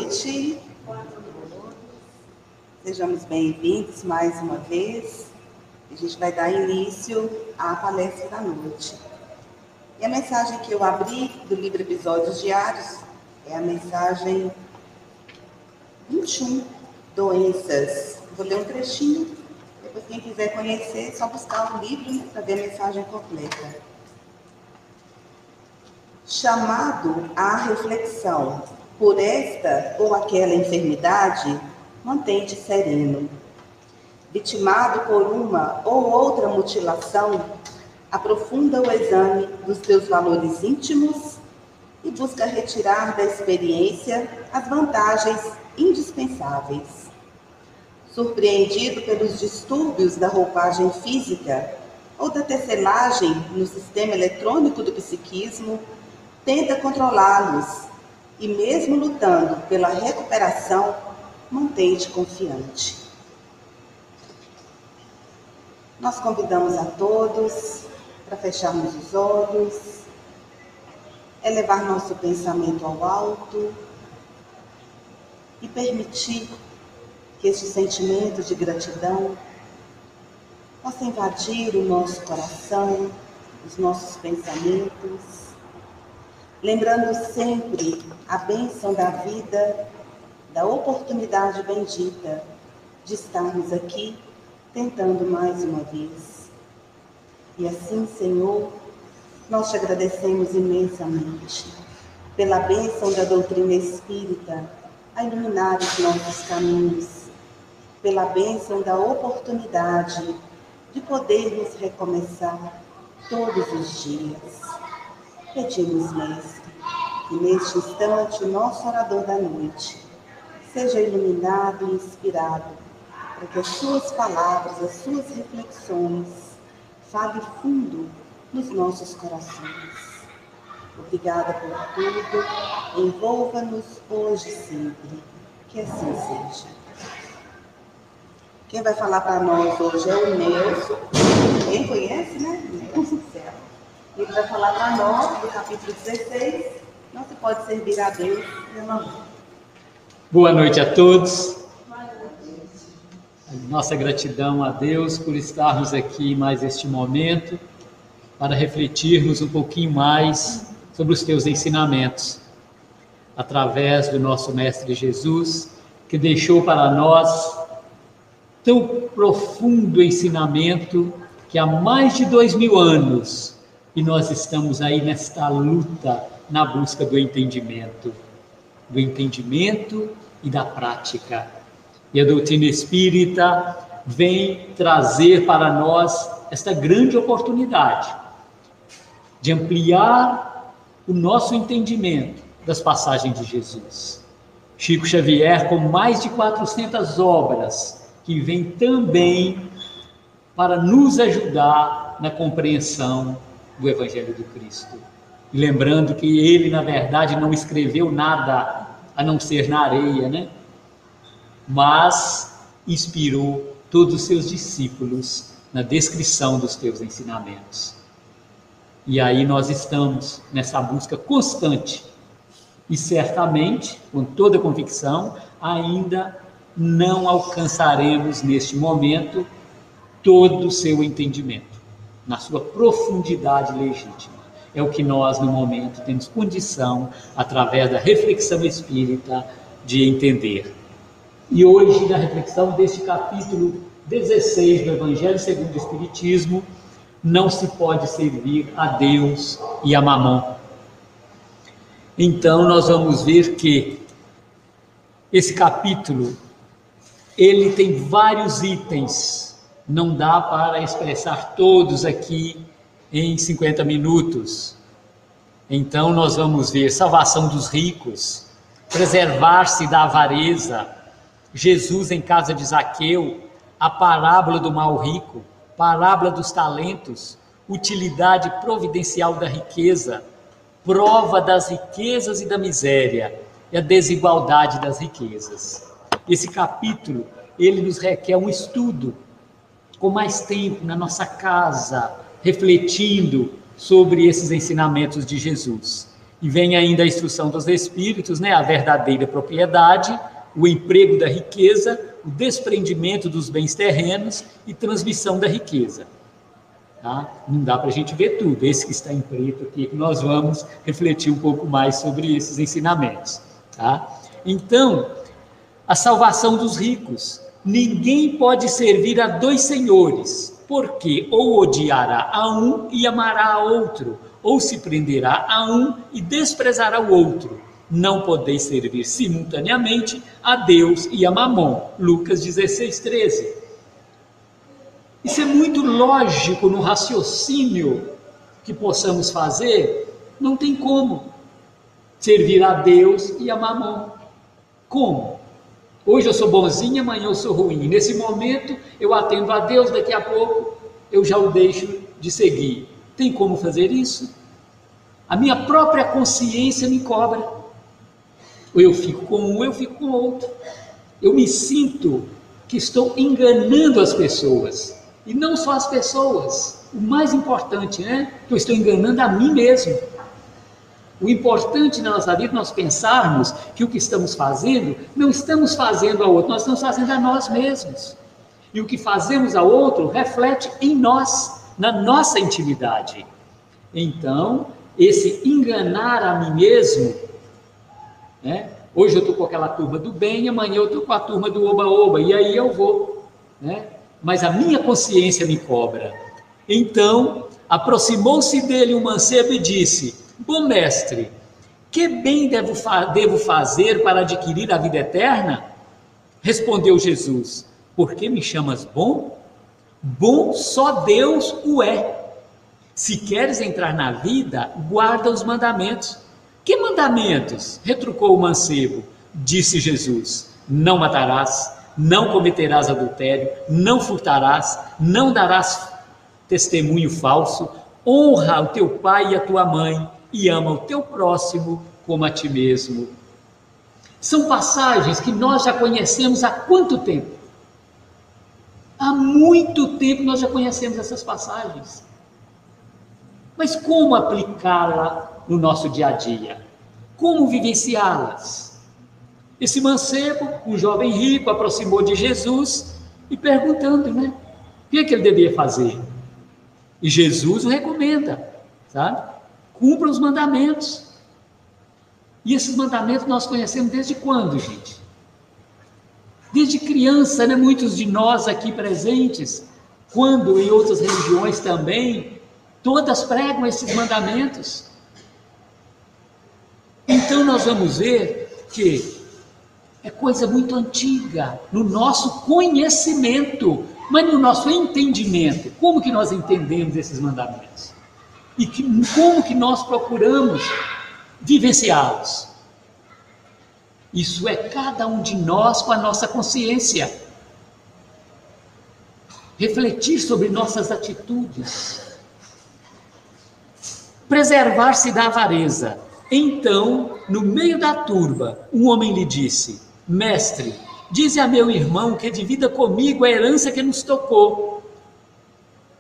noite. Sejamos bem-vindos mais uma vez. A gente vai dar início à palestra da noite. E a mensagem que eu abri do livro Episódios Diários é a mensagem 21, Doenças. Vou ler um trechinho, depois quem quiser conhecer, é só buscar o livro, né, para ver a mensagem completa. Chamado à reflexão por esta ou aquela enfermidade, mantém-te sereno. Vitimado por uma ou outra mutilação, aprofunda o exame dos teus valores íntimos e busca retirar da experiência as vantagens indispensáveis. Surpreendido pelos distúrbios da roupagem física ou da tecelagem no sistema eletrônico do psiquismo, tenta controlá-los e, mesmo lutando pela recuperação, mantém-te confiante. Nós convidamos a todos para fecharmos os olhos, elevar nosso pensamento ao alto e permitir que este sentimento de gratidão possa invadir o nosso coração, os nossos pensamentos, lembrando sempre a bênção da vida, da oportunidade bendita de estarmos aqui tentando mais uma vez. E assim, Senhor, nós te agradecemos imensamente pela bênção da doutrina espírita a iluminar os nossos caminhos, pela bênção da oportunidade de podermos recomeçar todos os dias. Pedimos, Mestre, que neste instante o nosso orador da noite seja iluminado e inspirado para que as suas palavras, as suas reflexões falem fundo nos nossos corações. Obrigada por tudo, envolva-nos hoje e sempre, que assim seja. Quem vai falar para nós hoje é o Nelson, quem conhece, né? Nelson Céu. Ele vai falar para nós do capítulo 16, não se pode servir a Deus pelo amor. Boa noite a todos. Nossa gratidão a Deus por estarmos aqui mais este momento para refletirmos um pouquinho mais sobre os teus ensinamentos, através do nosso Mestre Jesus, que deixou para nós tão profundo ensinamento que há mais de 2000 anos, e nós estamos aí nesta luta na busca do entendimento e da prática. E a doutrina espírita vem trazer para nós esta grande oportunidade de ampliar o nosso entendimento das passagens de Jesus. Chico Xavier, com mais de 400 obras, que vem também para nos ajudar na compreensão do Evangelho do Cristo. E lembrando que ele, na verdade, não escreveu nada a não ser na areia, né? Mas inspirou todos os seus discípulos na descrição dos teus ensinamentos. E aí nós estamos nessa busca constante e certamente, com toda convicção, ainda não alcançaremos neste momento todo o seu entendimento, na sua profundidade legítima. É o que nós, no momento, temos condição, através da reflexão espírita, de entender. E hoje, na reflexão deste capítulo 16 do Evangelho segundo o Espiritismo, não se pode servir a Deus e a Mamon. Então, nós vamos ver que esse capítulo, ele tem vários itens, não dá para expressar todos aqui em 50 minutos. Então, nós vamos ver salvação dos ricos, preservar-se da avareza, Jesus em casa de Zaqueu, a parábola do mau rico, parábola dos talentos, utilidade providencial da riqueza, prova das riquezas e da miséria e a desigualdade das riquezas. Esse capítulo, ele nos requer um estudo com mais tempo na nossa casa, refletindo sobre esses ensinamentos de Jesus. E vem ainda a instrução dos espíritos, né? A verdadeira propriedade, o emprego da riqueza, o desprendimento dos bens terrenos e transmissão da riqueza. Tá? Não dá para a gente ver tudo. Esse que está em preto aqui, que nós vamos refletir um pouco mais sobre esses ensinamentos. Tá? Então, a salvação dos ricos. Ninguém pode servir a dois senhores, porque ou odiará a um e amará a outro, ou se prenderá a um e desprezará o outro. Não podeis servir simultaneamente a Deus e a Mamon. Lucas 16:13. Isso é muito lógico no raciocínio que possamos fazer. Não tem como servir a Deus e a Mamon. Como? Hoje eu sou bonzinho, amanhã eu sou ruim. Nesse momento eu atendo a Deus, daqui a pouco eu já o deixo de seguir. Tem como fazer isso? A minha própria consciência me cobra. Ou eu fico com um, ou eu fico com outro. Eu me sinto que estou enganando as pessoas. E não só as pessoas. O mais importante, né? Que eu estou enganando a mim mesmo. O importante na nossa vida é nós pensarmos que o que estamos fazendo, não estamos fazendo ao outro, nós estamos fazendo a nós mesmos. E o que fazemos ao outro reflete em nós, na nossa intimidade. Então, esse enganar a mim mesmo, né? Hoje eu estou com aquela turma do bem, amanhã eu estou com a turma do oba-oba, e aí eu vou, né? Mas a minha consciência me cobra. Então, aproximou-se dele um mancebo e disse: bom mestre, que bem devo fazer para adquirir a vida eterna? Respondeu Jesus: por que me chamas bom? Bom só Deus o é. Se queres entrar na vida, guarda os mandamentos. Que mandamentos? Retrucou o mancebo. Disse Jesus: não matarás, não cometerás adultério, não furtarás, não darás testemunho falso, honra o teu pai e a tua mãe, e ama o teu próximo como a ti mesmo. São passagens que nós já conhecemos há quanto tempo? Há muito tempo nós já conhecemos essas passagens. Mas como aplicá-la no nosso dia a dia? Como vivenciá-las? Esse mancebo, um jovem rico, aproximou de Jesus e perguntando, né? O que ele devia fazer? E Jesus o recomenda, sabe? Cumpra os mandamentos. E esses mandamentos nós conhecemos desde quando, gente? Desde criança, né? Muitos de nós aqui presentes, quando em outras religiões também, todas pregam esses mandamentos. Então nós vamos ver que é coisa muito antiga no nosso conhecimento, mas no nosso entendimento. Como que nós entendemos esses mandamentos? E como que nós procuramos vivenciá-los? Isso é cada um de nós com a nossa consciência. Refletir sobre nossas atitudes. Preservar-se da avareza. Então, no meio da turba, um homem lhe disse: mestre, dize a meu irmão que divida comigo a herança que nos tocou.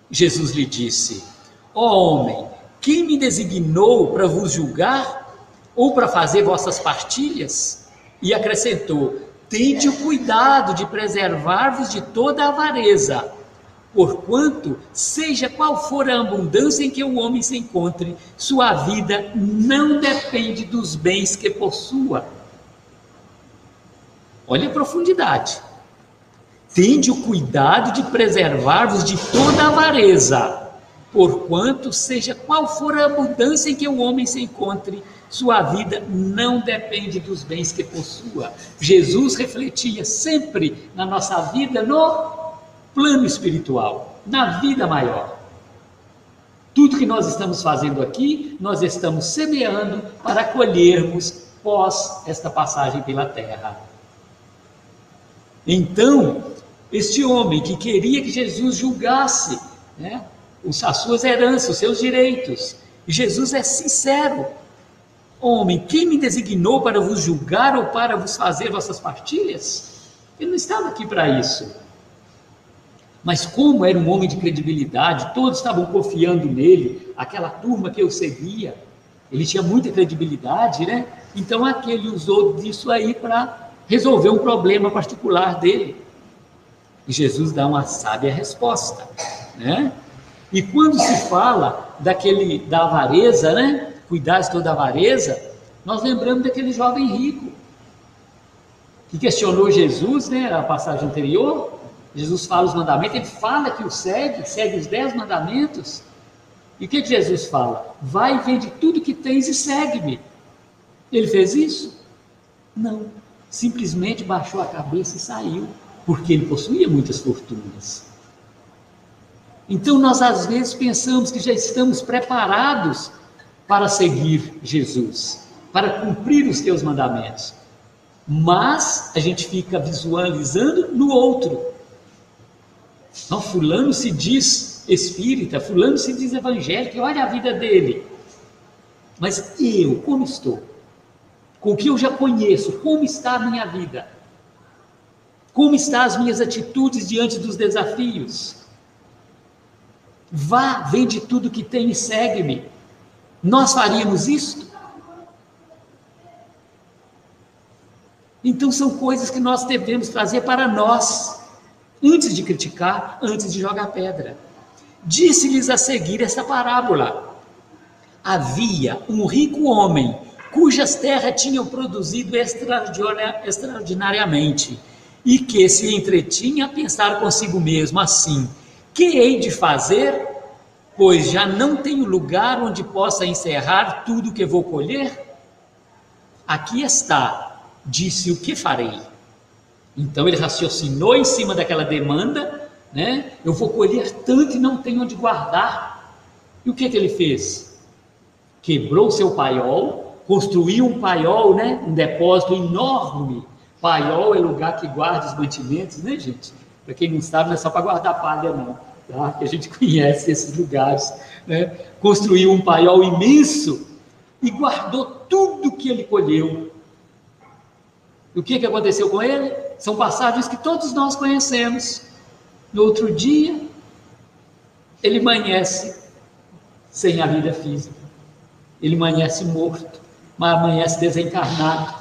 Jesus lhe disse: ó homem, quem me designou para vos julgar ou para fazer vossas partilhas? E acrescentou: tende o cuidado de preservar-vos de toda a avareza, porquanto, seja qual for a abundância em que o homem se encontre, sua vida não depende dos bens que possua. Olha a profundidade. Tende o cuidado de preservar-vos de toda a avareza, porquanto, seja qual for a abundância em que o homem se encontre, sua vida não depende dos bens que possua. Jesus refletia sempre na nossa vida no plano espiritual, na vida maior. Tudo que nós estamos fazendo aqui, nós estamos semeando para colhermos pós esta passagem pela terra. Então, este homem que queria que Jesus julgasse, né, as suas heranças, os seus direitos, e Jesus é sincero: homem, quem me designou para vos julgar ou para vos fazer vossas partilhas? Ele não estava aqui para isso. Mas como era um homem de credibilidade, todos estavam confiando nele, aquela turma que eu seguia, Ele tinha muita credibilidade, né? Então aquele usou disso aí para resolver um problema particular dele. E Jesus dá uma sábia resposta, né? E quando se fala da avareza, né? Cuidar de toda a avareza, nós lembramos daquele jovem rico que questionou Jesus, né? A passagem anterior, Jesus fala os mandamentos, ele fala que segue os 10 mandamentos. E o que Jesus fala? Vai e vende tudo que tens e segue-me. Ele fez isso? Não. Simplesmente baixou a cabeça e saiu, porque ele possuía muitas fortunas. Então nós às vezes pensamos que já estamos preparados para seguir Jesus, para cumprir os teus mandamentos. Mas a gente fica visualizando no outro. Não, fulano se diz espírita, fulano se diz evangélico, olha a vida dele. Mas eu, como estou? Com o que eu já conheço, como está a minha vida? Como estão as minhas atitudes diante dos desafios? Vá, vende tudo que tem e segue-me. Nós faríamos isto? Então são coisas que nós devemos trazer para nós, antes de criticar, antes de jogar pedra. Disse-lhes a seguir esta parábola: havia um rico homem, cujas terras tinham produzido extraordinariamente, e que se entretinha a pensar consigo mesmo assim: que hei de fazer, pois já não tenho lugar onde possa encerrar tudo que vou colher? Aqui está, disse, o que farei? Então ele raciocinou em cima daquela demanda, né? Eu vou colher tanto e não tenho onde guardar. E o que ele fez? Quebrou seu paiol, construiu um paiol, né? Um depósito enorme. Paiol é lugar que guarda os mantimentos, né, gente? Para quem não sabe, não é só para guardar palha, não. Tá? Que a gente conhece esses lugares, né? Construiu um paiol imenso e guardou tudo que ele colheu. E o que aconteceu com ele? São passagens que todos nós conhecemos. No outro dia, ele amanhece sem a vida física. Ele amanhece morto, mas amanhece desencarnado.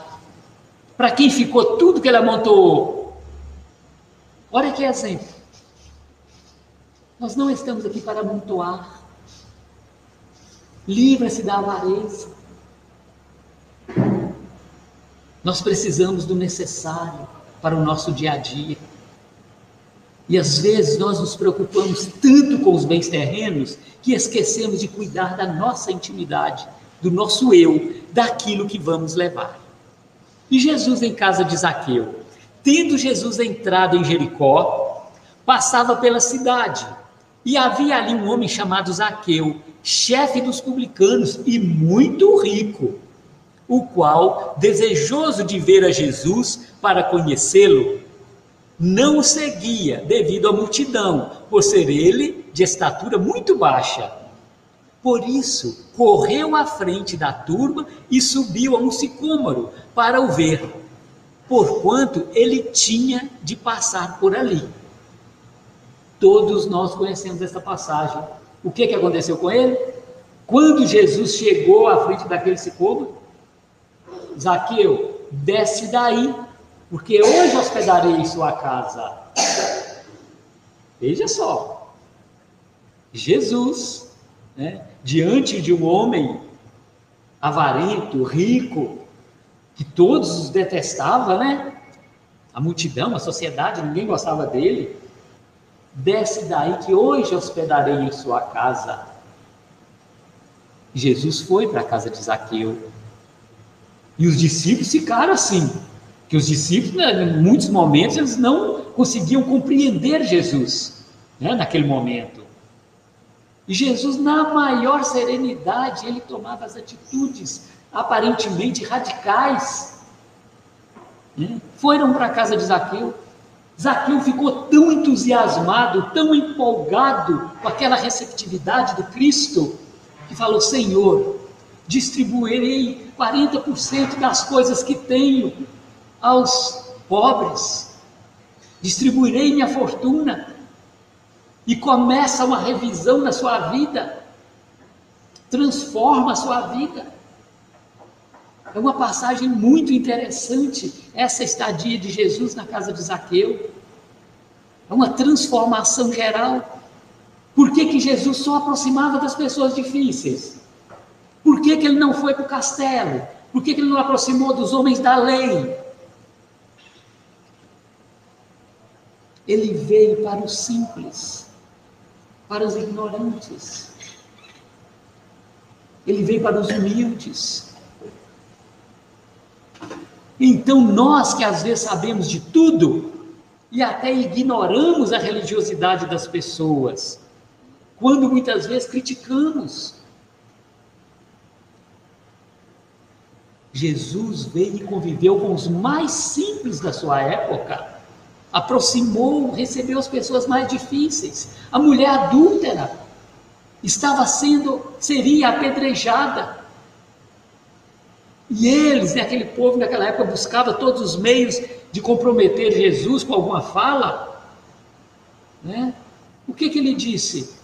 Para quem ficou tudo que ele amontoou? Olha que exemplo. Nós não estamos aqui para amontoar. Livra-se da avareza. Nós precisamos do necessário para o nosso dia a dia. E às vezes nós nos preocupamos tanto com os bens terrenos que esquecemos de cuidar da nossa intimidade, do nosso eu, daquilo que vamos levar. E Jesus em casa de Zaqueu, tendo Jesus entrado em Jericó, passava pela cidade, e havia ali um homem chamado Zaqueu, chefe dos publicanos e muito rico, o qual, desejoso de ver a Jesus para conhecê-lo, não o seguia devido à multidão, por ser ele de estatura muito baixa. Por isso, correu à frente da turma e subiu a um sicômoro para o ver, porquanto ele tinha de passar por ali. Todos nós conhecemos essa passagem. O que aconteceu com ele? Quando Jesus chegou à frente daquele sicômoro, Zaqueu, desce daí, porque hoje hospedarei em sua casa. Veja só, Jesus, né, diante de um homem avarento, rico, que todos os detestavam, né? A multidão, a sociedade, ninguém gostava dele. Desce daí que hoje hospedarei em sua casa. Jesus foi para a casa de Zaqueu. E os discípulos ficaram assim, que os discípulos, em muitos momentos, eles não conseguiam compreender Jesus, né, naquele momento. E Jesus, na maior serenidade, ele tomava as atitudes aparentemente radicais, né? Foram para a casa de Zaqueu. Zaqueu ficou tão entusiasmado, tão empolgado com aquela receptividade do Cristo, que falou: Senhor, distribuirei 40% das coisas que tenho aos pobres, distribuirei minha fortuna. E começa uma revisão na sua vida, transforma a sua vida. É uma passagem muito interessante, essa estadia de Jesus na casa de Zaqueu. É uma transformação geral. Por que Jesus só aproximava das pessoas difíceis? Por que ele não foi para o castelo? Por que ele não aproximou dos homens da lei? Ele veio para os simples, para os ignorantes. Ele veio para os humildes. Então nós que às vezes sabemos de tudo e até ignoramos a religiosidade das pessoas, quando muitas vezes criticamos, Jesus veio e conviveu com os mais simples da sua época, aproximou, recebeu as pessoas mais difíceis. A mulher adúltera seria apedrejada. E eles, aquele povo naquela época, buscava todos os meios de comprometer Jesus com alguma fala. Né? O que ele disse?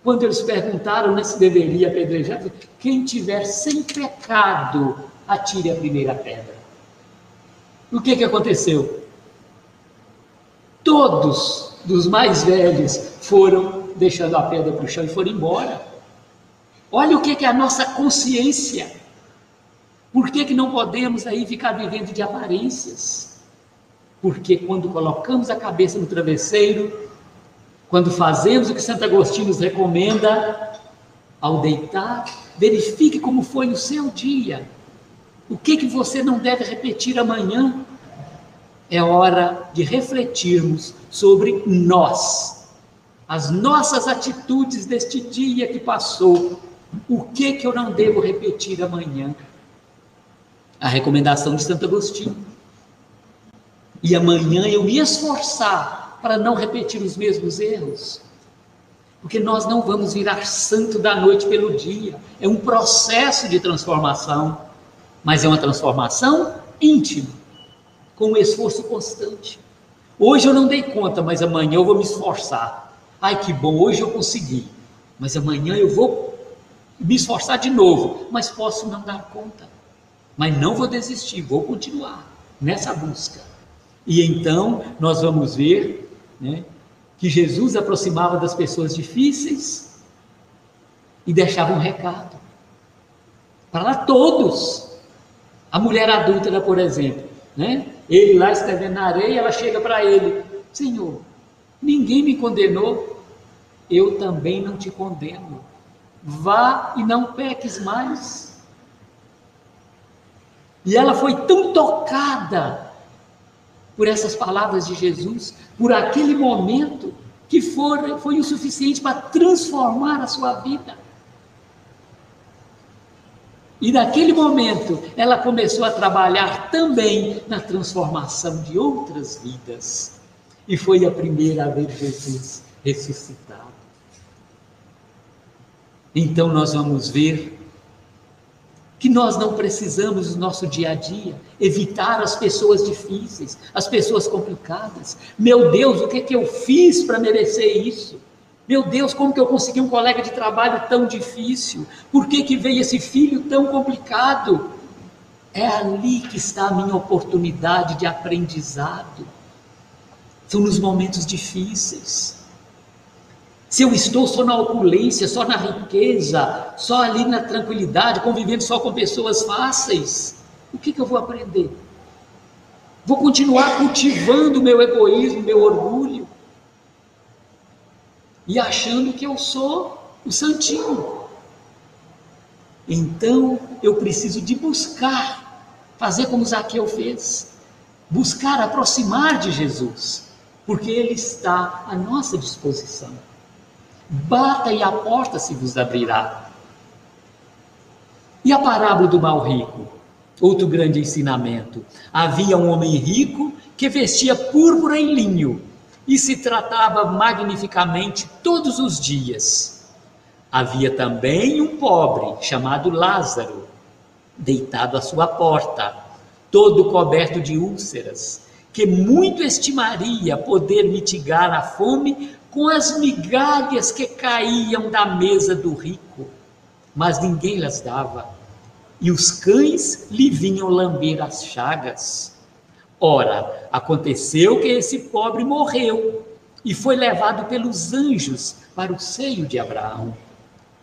Quando eles perguntaram se deveria apedrejar, quem tiver sem pecado, atire a primeira pedra. O que aconteceu? Todos, dos mais velhos, foram deixando a pedra para o chão e foram embora. Olha o que é a nossa consciência. Por que não podemos aí ficar vivendo de aparências? Porque quando colocamos a cabeça no travesseiro, quando fazemos o que Santo Agostinho nos recomenda, ao deitar, verifique como foi o seu dia. O que você não deve repetir amanhã? É hora de refletirmos sobre nós, as nossas atitudes deste dia que passou. O que eu não devo repetir amanhã? A recomendação de Santo Agostinho. E amanhã eu me esforçar para não repetir os mesmos erros. Porque nós não vamos virar santo da noite pelo dia. É um processo de transformação, mas é uma transformação íntima, com um esforço constante. Hoje eu não dei conta, mas amanhã eu vou me esforçar. Ai, que bom, hoje eu consegui. Mas amanhã eu vou me esforçar de novo. Mas posso não dar conta. Mas não vou desistir, vou continuar nessa busca. E então nós vamos ver, né, que Jesus aproximava das pessoas difíceis e deixava um recado para todos. A mulher adúltera, por exemplo, né? Ele lá escrevendo na areia, ela chega para ele: Senhor, ninguém me condenou, eu também não te condeno. Vá e não peques mais. E ela foi tão tocada por essas palavras de Jesus, por aquele momento, que foi o suficiente para transformar a sua vida. E naquele momento, ela começou a trabalhar também na transformação de outras vidas. E foi a primeira a ver Jesus ressuscitado. Então nós vamos ver que nós não precisamos, no nosso dia a dia, evitar as pessoas difíceis, as pessoas complicadas. Meu Deus, o que eu fiz para merecer isso? Meu Deus, como que eu consegui um colega de trabalho tão difícil? Por que veio esse filho tão complicado? É ali que está a minha oportunidade de aprendizado. São nos momentos difíceis. Se eu estou só na opulência, só na riqueza, só ali na tranquilidade, convivendo só com pessoas fáceis, o que eu vou aprender? Vou continuar cultivando o meu egoísmo, o meu orgulho, e achando que eu sou o santinho. Então, eu preciso de buscar, fazer como Zaqueu fez, buscar aproximar de Jesus, porque Ele está à nossa disposição. Bata e a porta se vos abrirá. E a parábola do mal rico? Outro grande ensinamento. Havia um homem rico que vestia púrpura e linho e se tratava magnificamente todos os dias. Havia também um pobre chamado Lázaro, deitado à sua porta, todo coberto de úlceras, que muito estimaria poder mitigar a fome com as migalhas que caíam da mesa do rico. mas ninguém lhes dava, e os cães lhe vinham lamber as chagas. Ora, aconteceu que esse pobre morreu e foi levado pelos anjos para o seio de Abraão.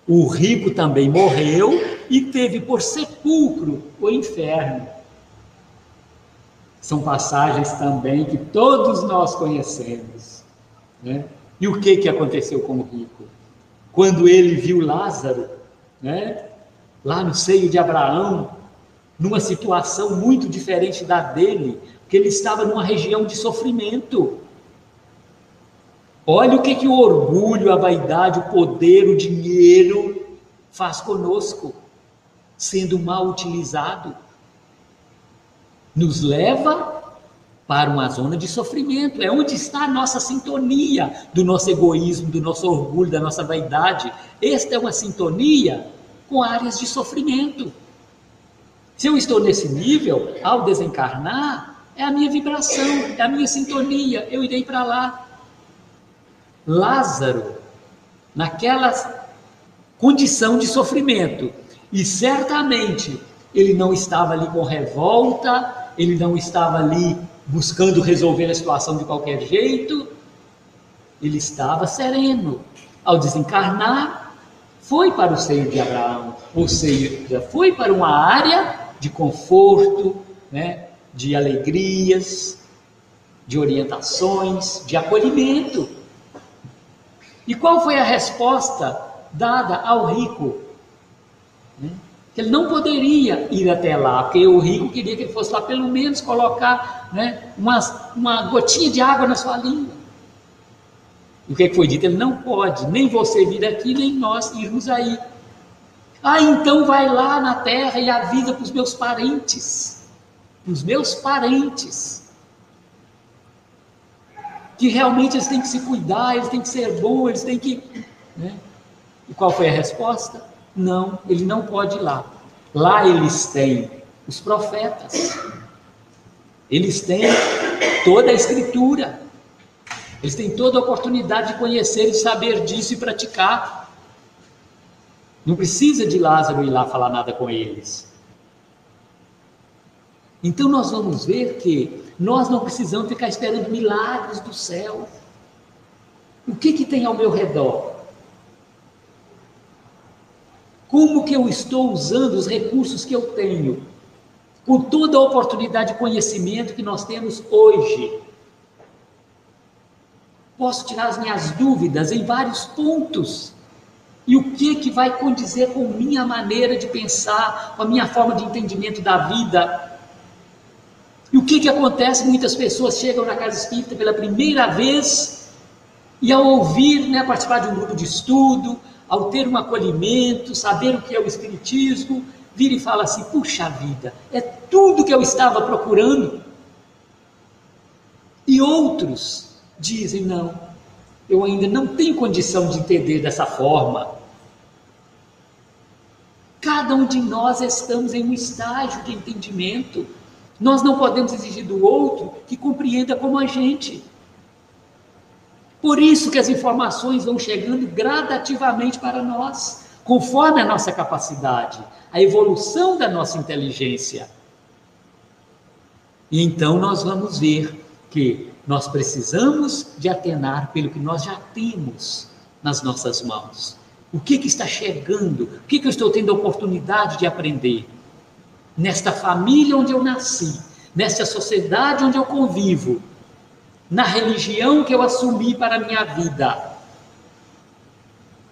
O rico também morreu e teve por sepulcro o inferno. São passagens também que todos nós conhecemos, né? E o que aconteceu com o rico? Quando ele viu Lázaro, né, lá no seio de Abraão, numa situação muito diferente da dele, porque ele estava numa região de sofrimento. Olha o que o orgulho, a vaidade, o poder, o dinheiro faz conosco, sendo mal utilizado. Nos leva para uma zona de sofrimento. É onde está a nossa sintonia do nosso egoísmo, do nosso orgulho, da nossa vaidade. Esta é uma sintonia com áreas de sofrimento. Se eu estou nesse nível, ao desencarnar, é a minha vibração, é a minha sintonia, eu irei para lá. Lázaro, naquela condição de sofrimento, e certamente ele não estava ali com revolta, ele não estava ali buscando resolver a situação de qualquer jeito, ele estava sereno. Ao desencarnar, foi para o seio de Abraão, ou seja, foi para uma área de conforto, né, de alegrias, de orientações, de acolhimento. E qual foi a resposta dada ao rico? Ele não poderia ir até lá, porque o rico queria que ele fosse lá pelo menos colocar, né, uma gotinha de água na sua língua. E o que foi dito? Ele não pode, nem você vir aqui, nem nós irmos aí. Ah, então vai lá na terra e avisa para os meus parentes, que realmente eles têm que se cuidar, eles têm que ser bons, eles têm que... né? E qual foi a resposta? Não, ele não pode ir lá. Lá eles têm os profetas, eles têm toda a escritura, eles têm toda a oportunidade de conhecer e saber disso e praticar. Não precisa de Lázaro ir lá falar nada com eles. Então nós vamos ver que nós não precisamos ficar esperando milagres do céu. O que tem ao meu redor? Como que eu estou usando os recursos que eu tenho? Com toda a oportunidade de conhecimento que nós temos hoje. Posso tirar as minhas dúvidas em vários pontos. E o que vai condizer com minha maneira de pensar, com a minha forma de entendimento da vida? E o que acontece? Muitas pessoas chegam na casa espírita pela primeira vez e ao ouvir, né, participar de um grupo de estudo, ao ter um acolhimento, saber o que é o espiritismo, vira e fala assim: puxa vida, é tudo que eu estava procurando. E outros dizem: não, eu ainda não tenho condição de entender dessa forma. Cada um de nós estamos em um estágio de entendimento. Nós não podemos exigir do outro que compreenda como a gente. Por isso que as informações vão chegando gradativamente para nós, conforme a nossa capacidade, a evolução da nossa inteligência. E então nós vamos ver que nós precisamos de atenar pelo que nós já temos nas nossas mãos. O que está chegando? O que eu estou tendo a oportunidade de aprender? Nesta família onde eu nasci, nesta sociedade onde eu convivo, na religião que eu assumi para a minha vida.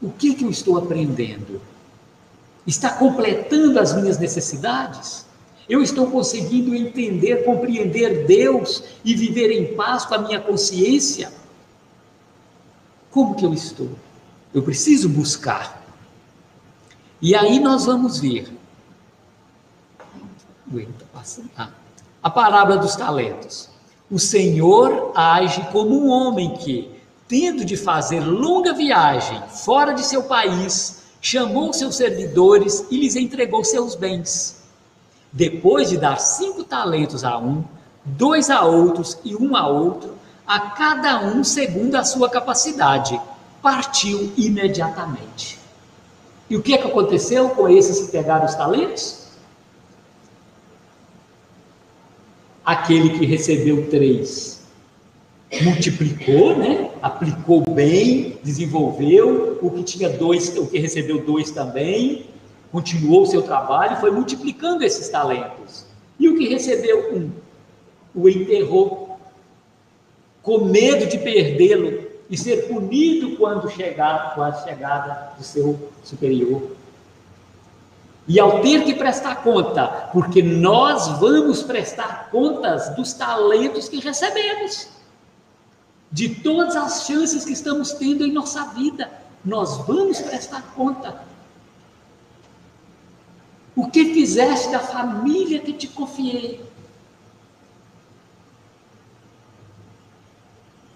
O que eu estou aprendendo? Está completando as minhas necessidades? Eu estou conseguindo entender, compreender Deus e viver em paz com a minha consciência? Como que eu estou? Eu preciso buscar. E aí nós vamos ver a parábola dos talentos. O Senhor age como um homem que, tendo de fazer longa viagem fora de seu país, chamou seus servidores e lhes entregou seus bens. Depois de dar 5 talentos a um, 2 a outros e 1 a outro, a cada um segundo a sua capacidade, partiu imediatamente. E o que é que aconteceu com esses que pegaram os talentos? Aquele que recebeu 3 multiplicou, né? Aplicou bem, desenvolveu. O que tinha 2, o que recebeu 2 também, continuou o seu trabalho, foi multiplicando esses talentos. E o que recebeu 1, o enterrou, com medo de perdê-lo e ser punido quando chegar com a chegada do seu superior. E ao ter que prestar conta, porque nós vamos prestar contas dos talentos que recebemos, de todas as chances que estamos tendo em nossa vida, nós vamos prestar conta. O que fizeste da família que te confiei?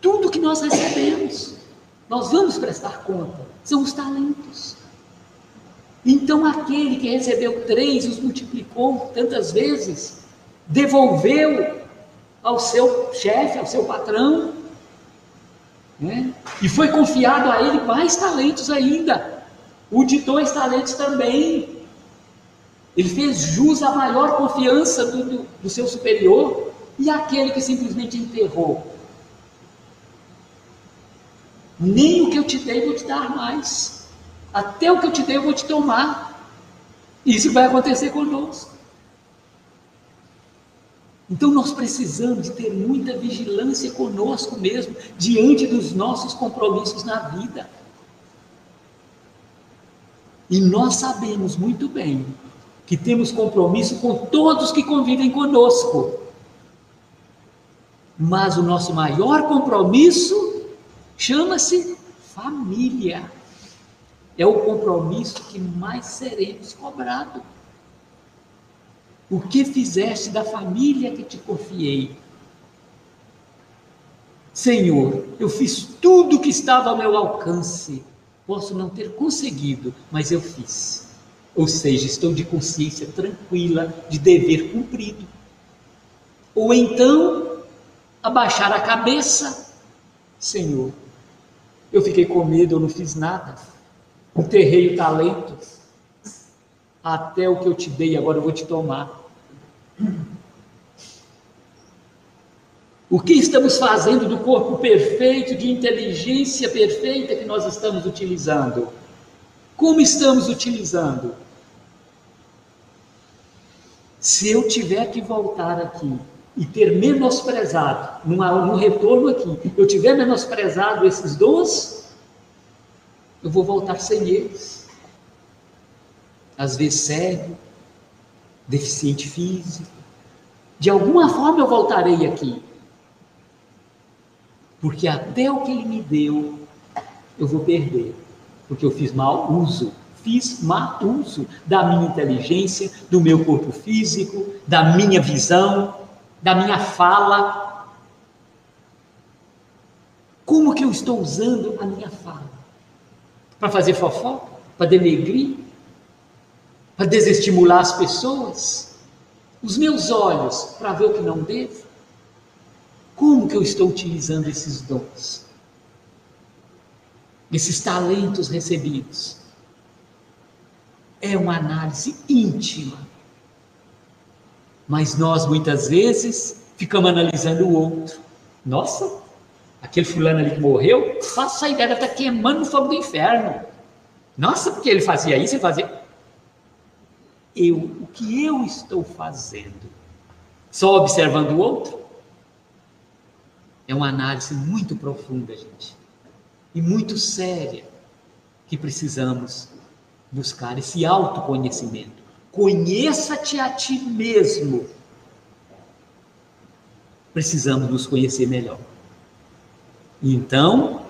Tudo que nós recebemos, nós vamos prestar conta, são os talentos. Então aquele que recebeu 3, os multiplicou tantas vezes, devolveu ao seu chefe, ao seu patrão, né? E foi confiado a ele mais talentos ainda, o de 2 talentos também. Ele fez jus à maior confiança do seu superior. E aquele que simplesmente enterrou: nem o que eu te dei vou te dar mais, até o que eu te dei eu vou te tomar. Isso vai acontecer conosco. Então nós precisamos de ter muita vigilância conosco mesmo, diante dos nossos compromissos na vida. E nós sabemos muito bem que temos compromisso com todos que convivem conosco. Mas o nosso maior compromisso chama-se família. É o compromisso que mais seremos cobrados. O que fizeste da família que te confiei? Senhor, eu fiz tudo o que estava ao meu alcance. Posso não ter conseguido, mas eu fiz. Ou seja, estou de consciência tranquila de dever cumprido. Ou então, abaixar a cabeça: Senhor, eu fiquei com medo, eu não fiz nada. Enterrei o talento. Até o que eu te dei, agora eu vou te tomar. O que estamos fazendo do corpo perfeito, de inteligência perfeita que nós estamos utilizando? Como estamos utilizando? Se eu tiver que voltar aqui e ter menosprezado, no retorno aqui, eu tiver menosprezado esses dons, eu vou voltar sem eles. Às vezes cego, deficiente físico. De alguma forma eu voltarei aqui. Porque até o que ele me deu, eu vou perder. Porque eu fiz mau uso da minha inteligência, do meu corpo físico, da minha visão, da minha fala. Como que eu estou usando a minha fala? Para fazer fofoca? Para denegrir? Para desestimular as pessoas? Os meus olhos para ver o que não devo? Como que eu estou utilizando esses dons? Esses talentos recebidos? É uma análise íntima. Mas nós muitas vezes ficamos analisando o outro. Nossa, aquele fulano ali que morreu, faça a ideia, deve estar queimando no fogo do inferno. Nossa, porque ele fazia isso, ele fazia... O que eu estou fazendo? Só observando o outro? É uma análise muito profunda, gente. E muito séria, que precisamos buscar esse autoconhecimento. Conheça-te a ti mesmo. Precisamos nos conhecer melhor. Então,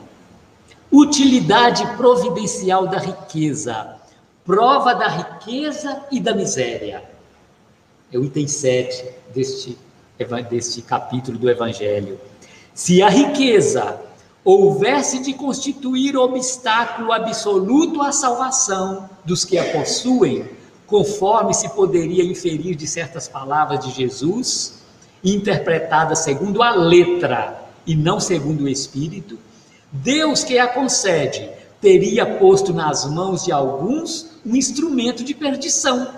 utilidade providencial da riqueza. Prova da riqueza e da miséria. É o item 7 deste capítulo do Evangelho. Se a riqueza houvesse de constituir obstáculo absoluto à salvação dos que a possuem, conforme se poderia inferir de certas palavras de Jesus, interpretadas segundo a letra e não segundo o Espírito, Deus que a concede teria posto nas mãos de alguns um instrumento de perdição,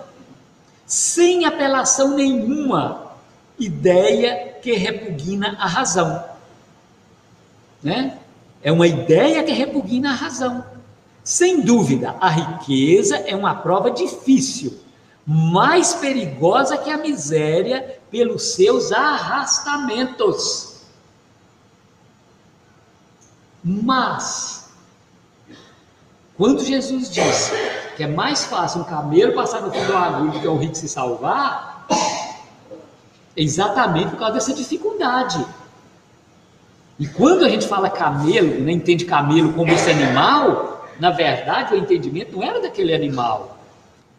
sem apelação nenhuma, ideia que repugna a razão. Né? É uma ideia que repugna a razão. Sem dúvida, a riqueza é uma prova difícil, mais perigosa que a miséria pelos seus arrastamentos. Mas, quando Jesus disse que é mais fácil um camelo passar no fim do agulho do que um rico se salvar, é exatamente por causa dessa dificuldade. E quando a gente fala camelo, né, entende camelo como esse animal, na verdade o entendimento não era daquele animal.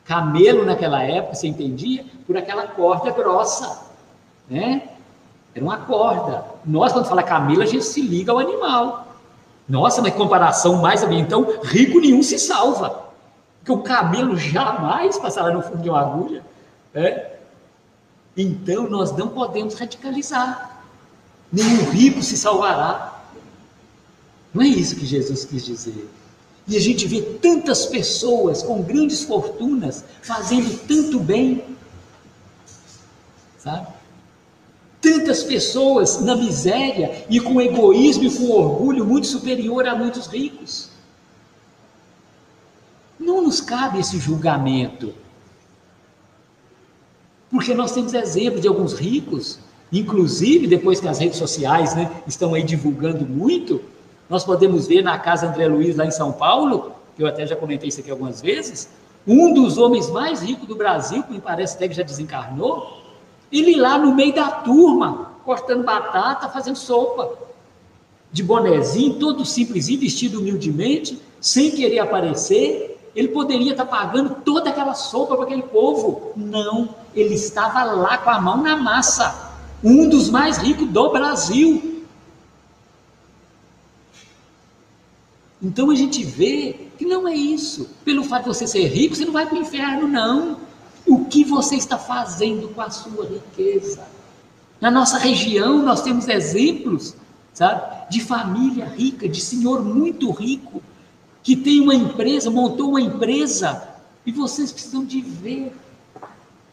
Camelo naquela época, você entendia, por aquela corda grossa, né? Era uma corda. Nós, quando fala camelo, a gente se liga ao animal. Nossa, mas comparação mais ali, então, rico nenhum se salva. Porque o camelo jamais passará no fundo de uma agulha. Né? Então, nós não podemos radicalizar. Nenhum rico se salvará. Não é isso que Jesus quis dizer. E a gente vê tantas pessoas com grandes fortunas fazendo tanto bem, sabe? Tantas pessoas na miséria e com egoísmo e com orgulho muito superior a muitos ricos. Não nos cabe esse julgamento, porque nós temos exemplos de alguns ricos, inclusive depois que as redes sociais, né, estão aí divulgando muito. Nós podemos ver na Casa André Luiz, lá em São Paulo, que eu até já comentei isso aqui algumas vezes, um dos homens mais ricos do Brasil, que me parece até que já desencarnou, ele lá no meio da turma, cortando batata, fazendo sopa, de bonezinho, todo simplesinho, vestido humildemente, sem querer aparecer. Ele poderia estar pagando toda aquela sopa para aquele povo. Não, ele estava lá com a mão na massa, um dos mais ricos do Brasil. Então a gente vê que não é isso. Pelo fato de você ser rico, você não vai para o inferno, não. O que você está fazendo com a sua riqueza? Na nossa região, nós temos exemplos, sabe, de família rica, de senhor muito rico, que tem uma empresa, montou uma empresa, e vocês precisam de ver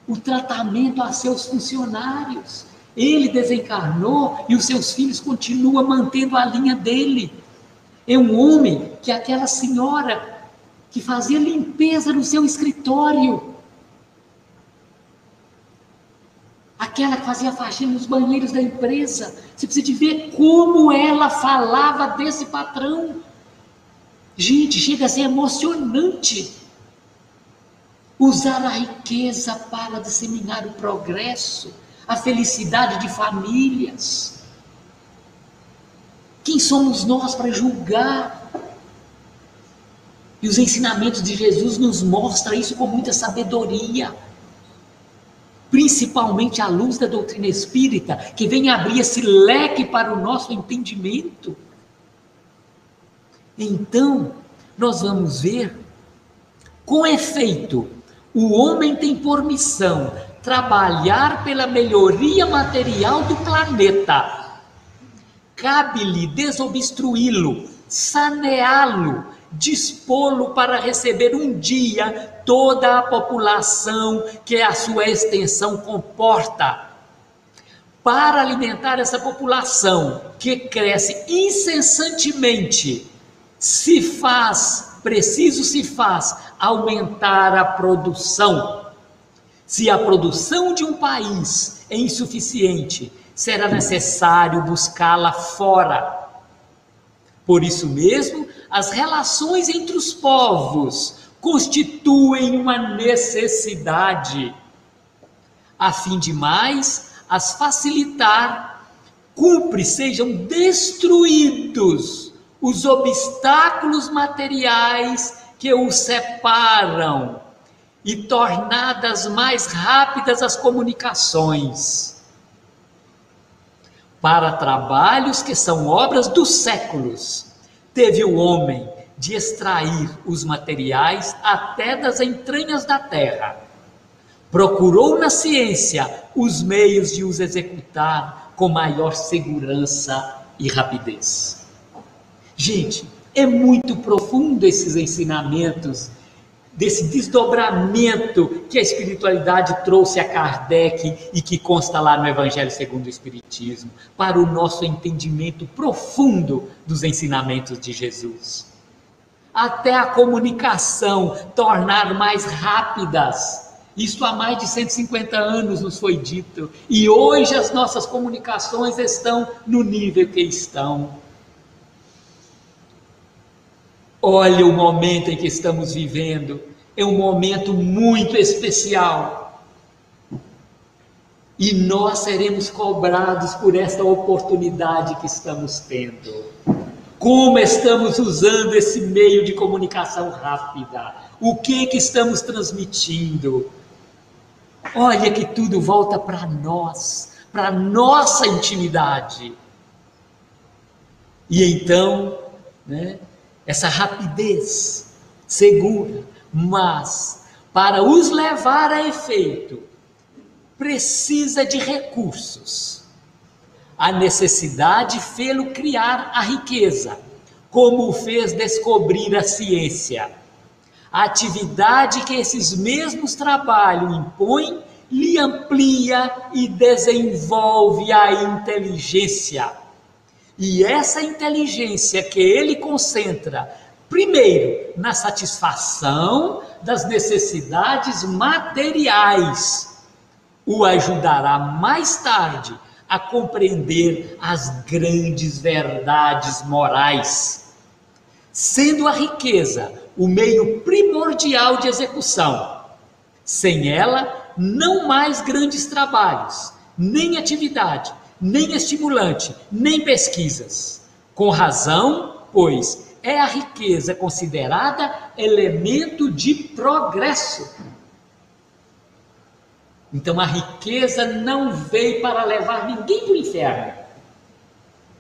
o tratamento a seus funcionários. Ele desencarnou e os seus filhos continuam mantendo a linha dele. É um homem que aquela senhora que fazia limpeza no seu escritório, aquela que fazia faxina nos banheiros da empresa, você precisa de ver como ela falava desse patrão. Gente, chega a ser emocionante usar a riqueza para disseminar o progresso, a felicidade de famílias. Quem somos nós para julgar? E os ensinamentos de Jesus nos mostram isso com muita sabedoria, principalmente à luz da doutrina espírita, que vem abrir esse leque para o nosso entendimento. Então, nós vamos ver, com efeito, o homem tem por missão trabalhar pela melhoria material do planeta. Cabe-lhe desobstruí-lo, saneá-lo, dispô-lo para receber um dia toda a população que a sua extensão comporta. Para alimentar essa população que cresce incessantemente, preciso se faz aumentar a produção. Se a produção de um país é insuficiente, será necessário buscá-la fora. Por isso mesmo, as relações entre os povos constituem uma necessidade. A fim de mais as facilitar, cumpre sejam destruídos os obstáculos materiais que os separam e tornadas mais rápidas as comunicações. Para trabalhos que são obras dos séculos, teve o homem de extrair os materiais até das entranhas da terra. Procurou na ciência os meios de os executar com maior segurança e rapidez. Gente, É muito profundo esses ensinamentos, desse desdobramento que a espiritualidade trouxe a Kardec e que consta lá no Evangelho segundo o Espiritismo, para o nosso entendimento profundo dos ensinamentos de Jesus. Até a comunicação tornar mais rápidas. Isto há mais de 150 anos nos foi dito. E hoje as nossas comunicações estão no nível que estão. Olha o momento em que estamos vivendo. É um momento muito especial. E nós seremos cobrados por esta oportunidade que estamos tendo. Como estamos usando esse meio de comunicação rápida? O que estamos transmitindo? Olha que tudo volta para nós, para nossa intimidade. E então, essa rapidez segura, mas para os levar a efeito, precisa de recursos. A necessidade fê-lo criar a riqueza, como o fez descobrir a ciência. A atividade que esses mesmos trabalhos impõem, lhe amplia e desenvolve a inteligência. E essa inteligência que ele concentra, primeiro, na satisfação das necessidades materiais, o ajudará mais tarde a compreender as grandes verdades morais, sendo a riqueza o meio primordial de execução. Sem ela, não mais grandes trabalhos, nem atividade, nem estimulante, nem pesquisas. Com razão, pois é a riqueza considerada elemento de progresso. Então a riqueza não veio para levar ninguém para o inferno.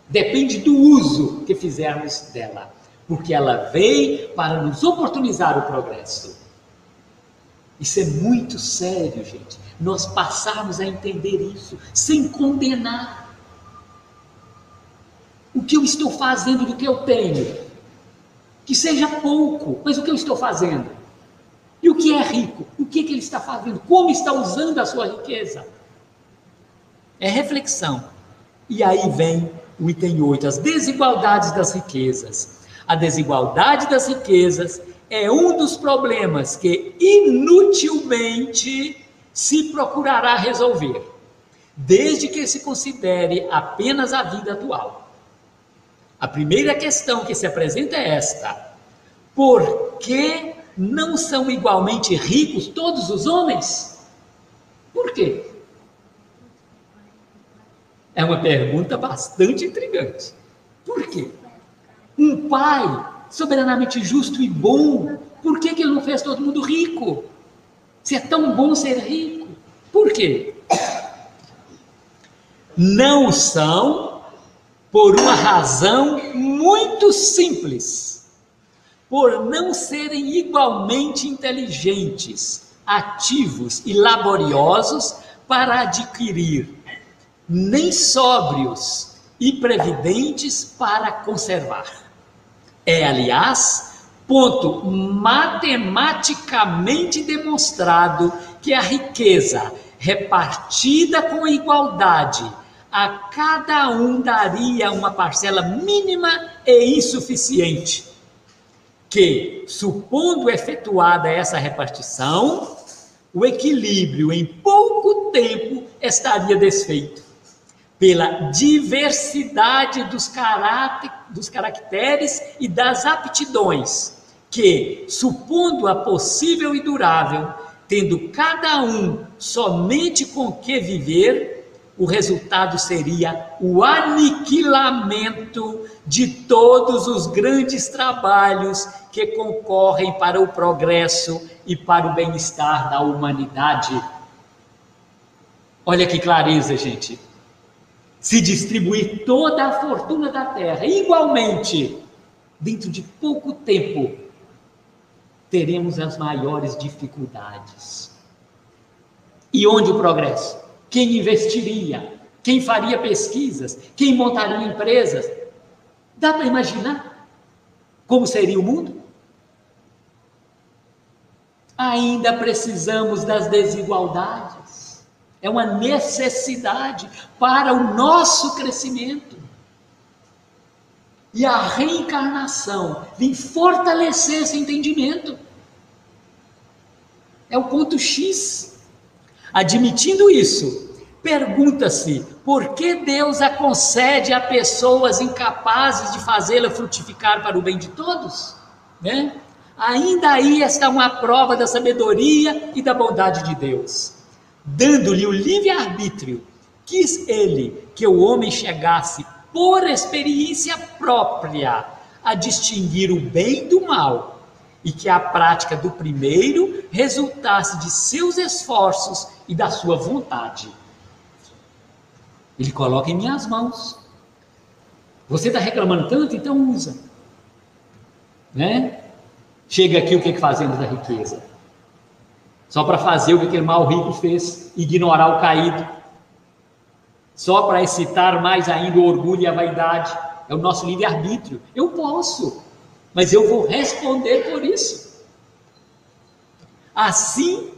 Depende do uso que fizermos dela. Porque ela veio para nos oportunizar o progresso. Isso é muito sério, gente. Nós passarmos a entender isso, sem condenar. O que eu estou fazendo do que eu tenho? Que seja pouco, mas o que eu estou fazendo? E o que é rico? O que ele está fazendo? Como está usando a sua riqueza? É reflexão. E aí vem o item 8, as desigualdades das riquezas. A desigualdade das riquezas é um dos problemas que inutilmente se procurará resolver, desde que se considere apenas a vida atual. A primeira questão que se apresenta é esta: por que não são igualmente ricos todos os homens? Por quê? É uma pergunta bastante intrigante. Por quê? Um pai soberanamente justo e bom, por que ele não fez todo mundo rico? Se é tão bom ser rico, por quê? Não são por uma razão muito simples: por não serem igualmente inteligentes, ativos e laboriosos para adquirir, nem sóbrios e previdentes para conservar. É, aliás, ponto matematicamente demonstrado que a riqueza, repartida com igualdade, a cada um daria uma parcela mínima e insuficiente, que, supondo efetuada essa repartição, o equilíbrio em pouco tempo estaria desfeito, pela diversidade dos caracteres e das aptidões, que, supondo-a possível e durável, tendo cada um somente com que viver, o resultado seria o aniquilamento de todos os grandes trabalhos que concorrem para o progresso e para o bem-estar da humanidade. Olha que clareza, gente. Se distribuir toda a fortuna da terra igualmente, dentro de pouco tempo, teremos as maiores dificuldades. E onde o progresso? Quem investiria? Quem faria pesquisas? Quem montaria empresas? Dá para imaginar? como seria o mundo? Ainda precisamos das desigualdades. É uma necessidade para o nosso crescimento. E a reencarnação vem fortalecer esse entendimento. É o ponto X. Admitindo isso, pergunta-se por que Deus a concede a pessoas incapazes de fazê-la frutificar para o bem de todos? Né? Ainda aí está uma prova da sabedoria e da bondade de Deus. Dando-lhe o livre-arbítrio, quis ele que o homem chegasse por experiência própria a distinguir o bem do mal, e que a prática do primeiro resultasse de seus esforços e da sua vontade. Ele coloca em minhas mãos. Você está reclamando tanto? Então usa. Né? Chega aqui, o que fazemos da riqueza? Só para fazer o que aquele mau rico fez, ignorar o caído. Só para excitar mais ainda o orgulho e a vaidade. É o nosso livre-arbítrio. Eu posso, mas eu vou responder por isso. Assim,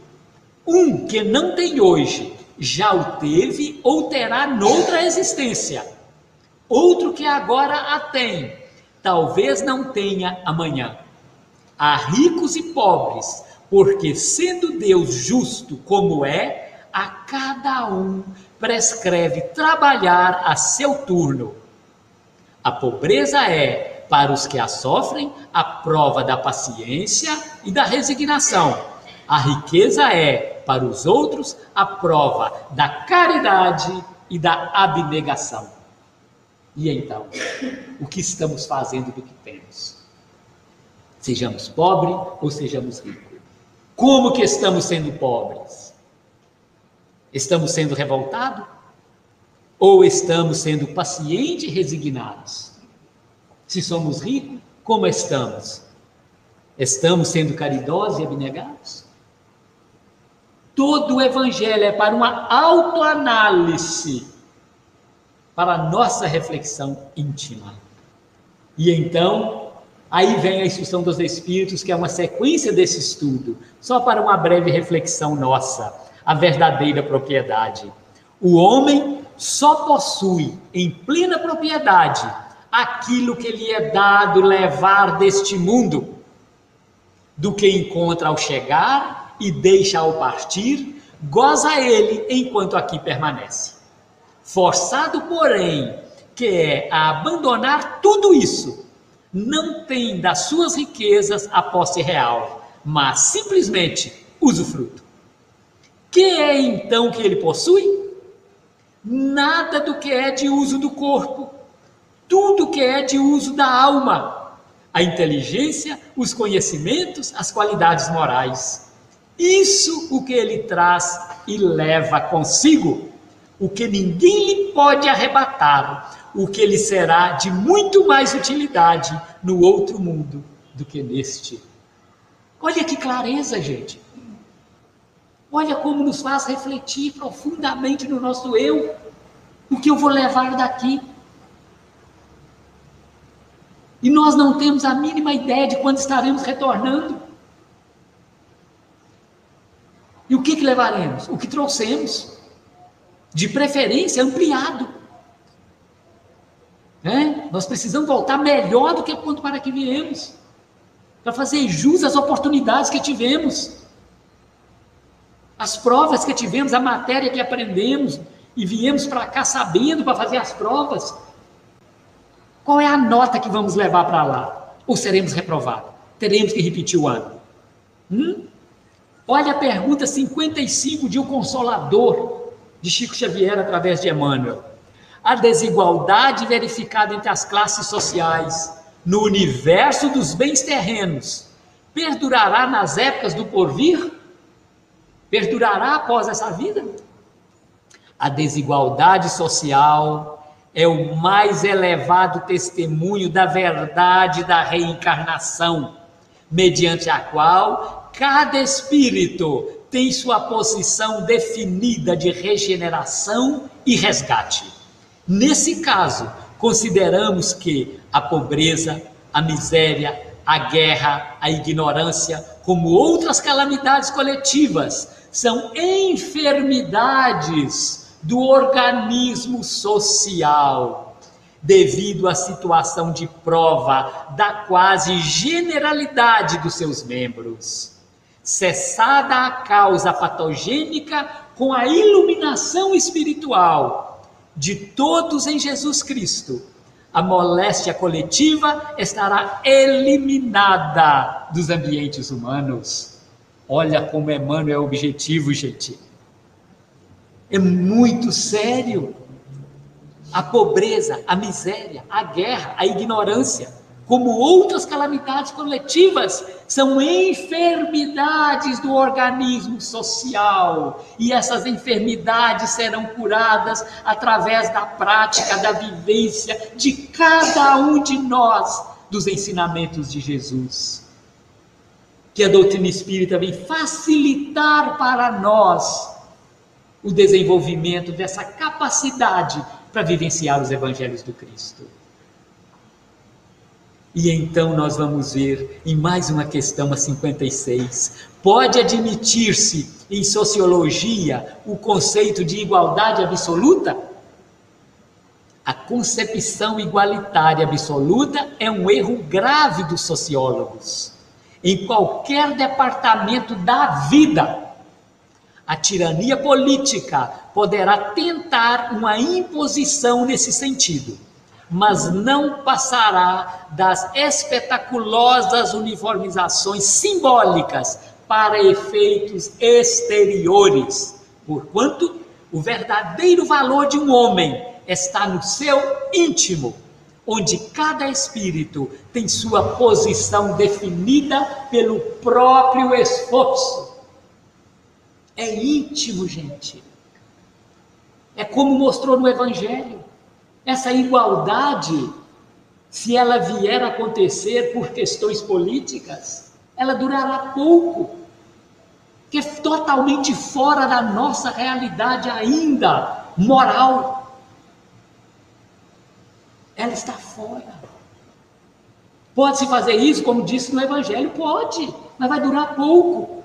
um que não tem hoje, já o teve ou terá noutra existência. Outro que agora a tem, talvez não tenha amanhã. Há ricos e pobres, porque sendo Deus justo como é, a cada um prescreve trabalhar a seu turno. A pobreza é, para os que a sofrem, a prova da paciência e da resignação. A riqueza é, para os outros, a prova da caridade e da abnegação. E então, o que estamos fazendo do que temos? Sejamos pobres ou sejamos ricos? Como que estamos sendo pobres? Estamos sendo revoltados? Ou estamos sendo pacientes e resignados? Se somos ricos, como estamos? Estamos sendo caridosos e abnegados? Todo o evangelho é para uma autoanálise, para a nossa reflexão íntima. E então, aí vem a instrução dos Espíritos, que é uma sequência desse estudo, só para uma breve reflexão nossa, a verdadeira propriedade. O homem só possui em plena propriedade aquilo que lhe é dado levar deste mundo, do que encontra ao chegar e deixa ao partir, goza ele enquanto aqui permanece. Forçado, porém, que é a abandonar tudo isso, não tem das suas riquezas a posse real, mas simplesmente usufruto. Que é então que ele possui? Nada do que é de uso do corpo, tudo que é de uso da alma, a inteligência, os conhecimentos, as qualidades morais. Isso o que ele traz e leva consigo, o que ninguém lhe pode arrebatar, o que lhe será de muito mais utilidade no outro mundo do que neste. Olha que clareza, gente. Olha como nos faz refletir profundamente no nosso eu, o que eu vou levar daqui. E nós não temos a mínima ideia de quando estaremos retornando. E o que levaremos? O que trouxemos. De preferência, ampliado. Nós precisamos voltar melhor do que quando para que viemos. Para fazer jus às oportunidades que tivemos. As provas que tivemos, a matéria que aprendemos. E viemos para cá sabendo para fazer as provas. Qual é a nota que vamos levar para lá? Ou seremos reprovados? Teremos que repetir o ano? Olha a pergunta 55 de O Consolador, de Chico Xavier, através de Emmanuel. A desigualdade verificada entre as classes sociais no universo dos bens terrenos perdurará nas épocas do porvir? Perdurará após essa vida? A desigualdade social é o mais elevado testemunho da verdade da reencarnação, mediante a qual cada espírito tem sua posição definida de regeneração e resgate. Nesse caso, consideramos que a pobreza, a miséria, a guerra, a ignorância, como outras calamidades coletivas, são enfermidades do organismo social, devido à situação de prova da quase generalidade dos seus membros. Cessada a causa patogênica com a iluminação espiritual de todos em Jesus Cristo, a moléstia coletiva estará eliminada dos ambientes humanos. Olha como Emmanuel é objetivo, gente. É muito sério. A pobreza, a miséria, a guerra, a ignorância, como outras calamidades coletivas, são enfermidades do organismo social. E essas enfermidades serão curadas através da prática, da vivência de cada um de nós, dos ensinamentos de Jesus. Que a doutrina espírita vem facilitar para nós o desenvolvimento dessa capacidade para vivenciar os evangelhos do Cristo. E então nós vamos ver em mais uma questão, a 56. Pode admitir-se em sociologia o conceito de igualdade absoluta? A concepção igualitária absoluta é um erro grave dos sociólogos. Em qualquer departamento da vida, a tirania política poderá tentar uma imposição nesse sentido, mas não passará das espetaculosas uniformizações simbólicas para efeitos exteriores, porquanto o verdadeiro valor de um homem está no seu íntimo, onde cada espírito tem sua posição definida pelo próprio esforço. É íntimo, gente. É como mostrou no Evangelho. Essa igualdade, se ela vier a acontecer por questões políticas, ela durará pouco, que é totalmente fora da nossa realidade ainda moral. Ela está fora. Pode-se fazer isso, como disse no Evangelho? Pode, mas vai durar pouco.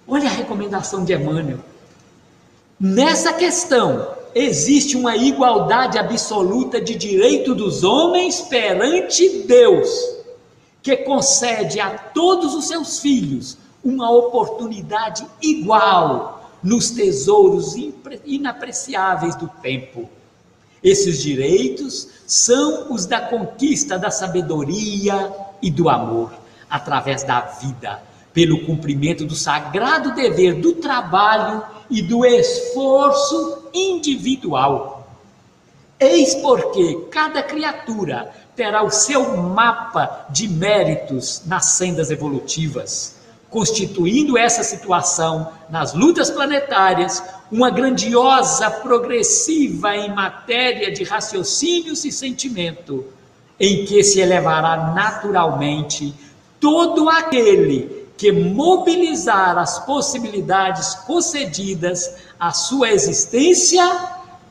Olha a recomendação de Emmanuel. Nessa questão, existe uma igualdade absoluta de direito dos homens perante Deus, que concede a todos os seus filhos uma oportunidade igual nos tesouros inapreciáveis do tempo. Esses direitos são os da conquista da sabedoria e do amor, através da vida, pelo cumprimento do sagrado dever do trabalho e do esforço individual. Eis porque cada criatura terá o seu mapa de méritos nas sendas evolutivas, constituindo essa situação nas lutas planetárias uma grandiosa progressiva em matéria de raciocínios e sentimento, em que se elevará naturalmente todo aquele que mobilizar as possibilidades concedidas à sua existência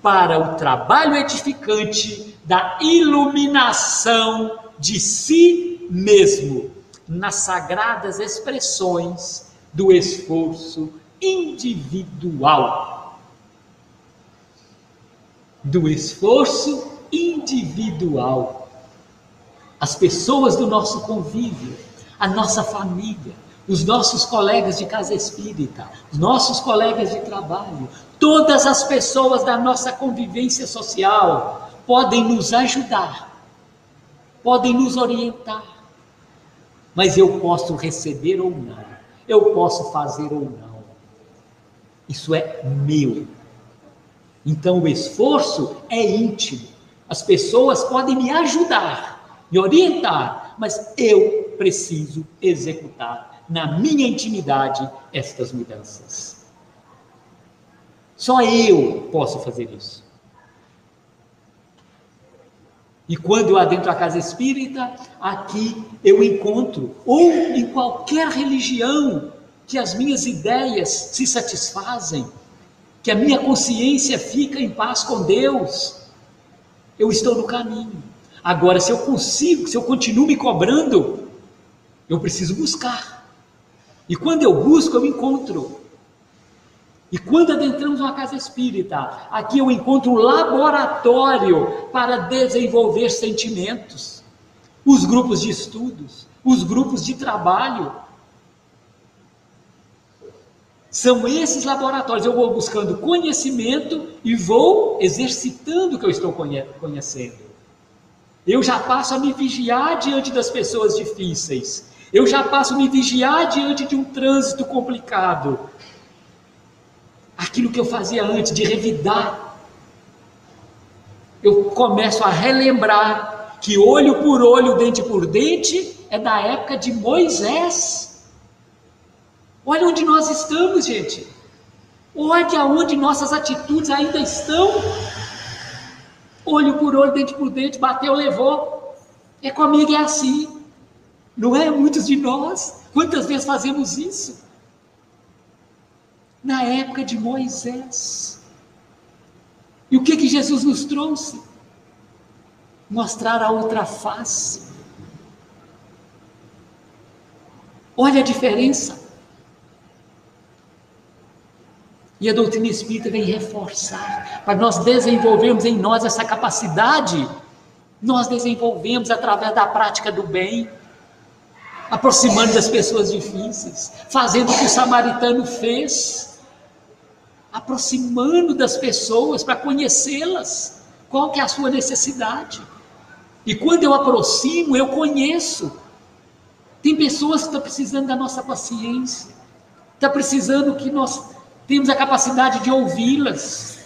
para o trabalho edificante da iluminação de si mesmo, nas sagradas expressões do esforço individual. Do esforço individual. As pessoas do nosso convívio, a nossa família, os nossos colegas de casa espírita, os nossos colegas de trabalho, todas as pessoas da nossa convivência social podem nos ajudar, podem nos orientar, mas eu posso receber ou não, eu posso fazer ou não, isso é meu. Então o esforço é íntimo, as pessoas podem me ajudar, me orientar, mas eu preciso executar na minha intimidade estas mudanças. Só eu posso fazer isso. E quando eu adentro a casa espírita, aqui eu encontro, ou em qualquer religião, que as minhas ideias se satisfazem, que a minha consciência fica em paz com Deus, eu estou no caminho. Agora, se eu consigo, se eu continuo me cobrando, eu preciso buscar. E quando eu busco, eu encontro. E quando adentramos uma casa espírita, aqui eu encontro um laboratório para desenvolver sentimentos. Os grupos de estudos, os grupos de trabalho. São esses laboratórios. Eu vou buscando conhecimento e vou exercitando o que eu estou conhecendo. Eu já passo a me vigiar diante das pessoas difíceis. Eu já passo a me vigiar diante de um trânsito complicado. Aquilo que eu fazia antes, de revidar. Eu começo a relembrar que olho por olho, dente por dente, é da época de Moisés. Olha onde nós estamos, gente. Olha aonde nossas atitudes ainda estão. Olho por olho, dente por dente, bateu, levou. É comigo, é assim. Não é? Muitos de nós. Quantas vezes fazemos isso? Na época de Moisés. E o que Jesus nos trouxe? Mostrar a outra face. Olha a diferença. E a doutrina espírita vem reforçar, para nós desenvolvermos em nós essa capacidade. Nós desenvolvemos através da prática do bem, aproximando das pessoas difíceis, fazendo o que o samaritano fez, aproximando das pessoas para conhecê-las, qual que é a sua necessidade. E quando eu aproximo, eu conheço. Tem pessoas que estão precisando da nossa paciência, está precisando que nós temos a capacidade de ouvi-las,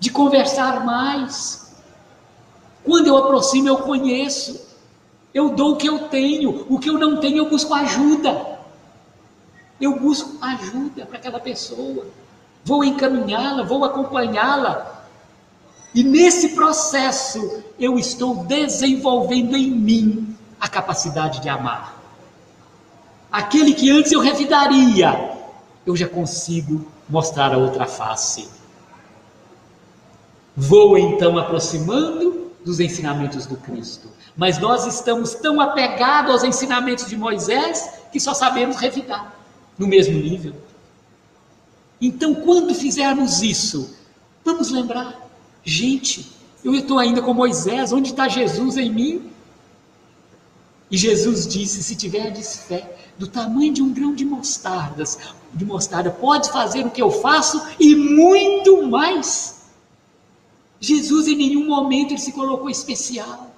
de conversar mais. Quando eu aproximo, eu conheço. Eu dou o que eu tenho. O que eu não tenho, eu busco ajuda. Eu busco ajuda para aquela pessoa. Vou encaminhá-la, vou acompanhá-la. E nesse processo, eu estou desenvolvendo em mim a capacidade de amar. Aquele que antes eu revidaria, eu já consigo mostrar a outra face. Vou então aproximando dos ensinamentos do Cristo. Mas nós estamos tão apegados aos ensinamentos de Moisés que só sabemos revidar no mesmo nível. Então, quando fizermos isso, vamos lembrar, gente, eu estou ainda com Moisés, onde está Jesus em mim? E Jesus disse, se tiverdes fé do tamanho de um grão de mostarda, pode fazer o que eu faço e muito mais. Jesus em nenhum momento ele se colocou especial.